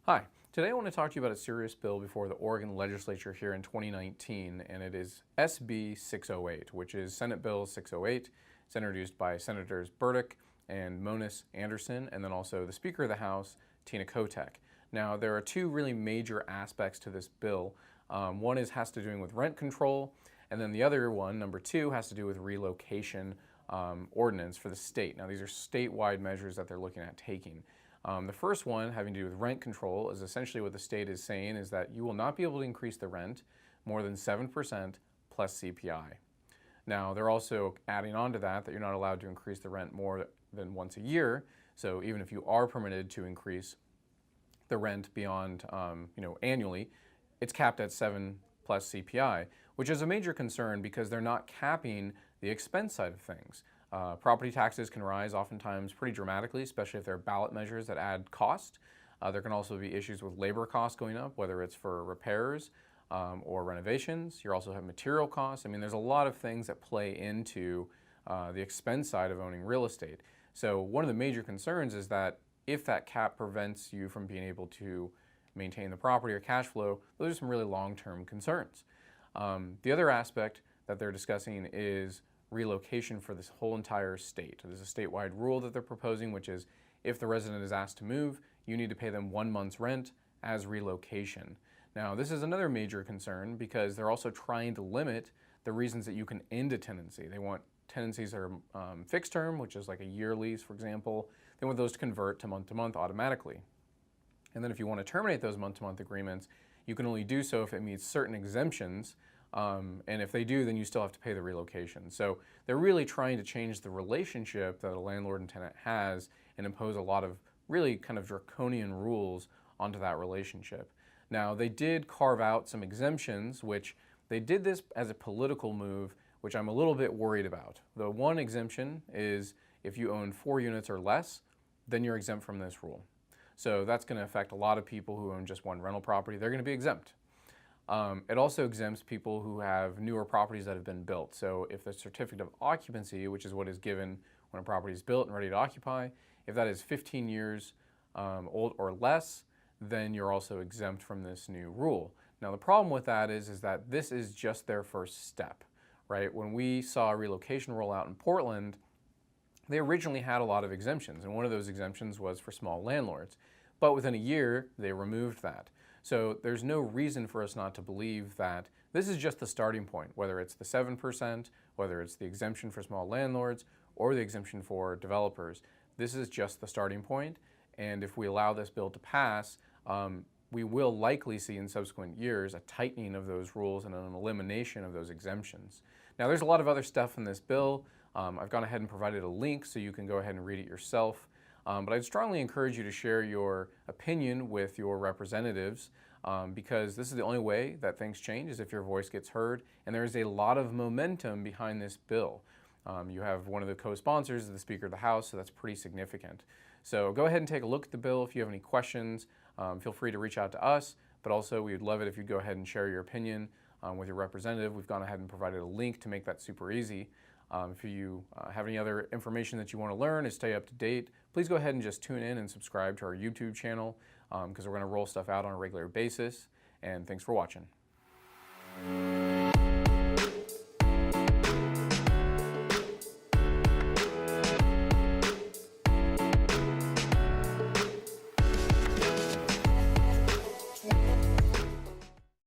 Hi, today I want to talk to you about a serious bill before the Oregon Legislature here in 2019, and it is SB 608, which is Senate Bill 608. It's introduced by Senators Burdick and Moniz Anderson, and then also the Speaker of the House, Tina Kotek. Now, there are two really major aspects to this bill. One has to do with rent control, and then the other one, number two, has to do with relocation ordinance for the state. Now, these are statewide measures that they're looking at taking. The first one, having to do with rent control, is essentially what the state is saying is that you will not be able to increase the rent more than 7% plus CPI. Now, they're also adding on to that you're not allowed to increase the rent more than once a year. So even if you are permitted to increase the rent beyond, annually, it's capped at 7 plus CPI, which is a major concern because they're not capping the expense side of things. Property taxes can rise oftentimes pretty dramatically, especially if there are ballot measures that add cost. There can also be issues with labor costs going up, whether it's for repairs or renovations. You also have material costs. I mean, there's a lot of things that play into the expense side of owning real estate. So one of the major concerns is that if that cap prevents you from being able to maintain the property or cash flow, those are some really long-term concerns. The other aspect that they're discussing is relocation for this whole entire state. There's a statewide rule that they're proposing, which is if the resident is asked to move, you need to pay them 1 month's rent as relocation. Now, this is another major concern because they're also trying to limit the reasons that you can end a tenancy. They want tenancies that are fixed term, which is like a year lease, for example. They want those to convert to month automatically. And then if you want to terminate those month-to-month agreements, you can only do so if it meets certain exemptions. And if they do, then you still have to pay the relocation. So they're really trying to change the relationship that a landlord and tenant has and impose a lot of really kind of draconian rules onto that relationship. Now, they did carve out some exemptions, which they did this as a political move, which I'm a little bit worried about. The one exemption is if you own 4 units or less, then you're exempt from this rule. So that's going to affect a lot of people who own just one rental property. They're going to be exempt. It also exempts people who have newer properties that have been built. So if the certificate of occupancy, which is what is given when a property is built and ready to occupy, if that is 15 years old or less, then you're also exempt from this new rule. Now, the problem with that is that this is just their first step, right? When we saw a relocation rollout in Portland, they originally had a lot of exemptions, and one of those exemptions was for small landlords. But within a year, they removed that. So there's no reason for us not to believe that this is just the starting point, whether it's the 7%, whether it's the exemption for small landlords, or the exemption for developers. This is just the starting point, and if we allow this bill to pass, we will likely see in subsequent years a tightening of those rules and an elimination of those exemptions. Now, there's a lot of other stuff in this bill. I've gone ahead and provided a link so you can go ahead and read it yourself. But I'd strongly encourage you to share your opinion with your representatives because this is the only way that things change is if your voice gets heard, and there is a lot of momentum behind this bill. You have one of the co-sponsors, the Speaker of the House, so that's pretty significant. So go ahead and take a look at the bill. If you have any questions, feel free to reach out to us, but also we would love it if you'd go ahead and share your opinion with your representative. We've gone ahead and provided a link to make that super easy. If you have any other information that you want to learn or stay up to date, please go ahead and just tune in and subscribe to our YouTube channel because we're going to roll stuff out on a regular basis. And thanks for watching.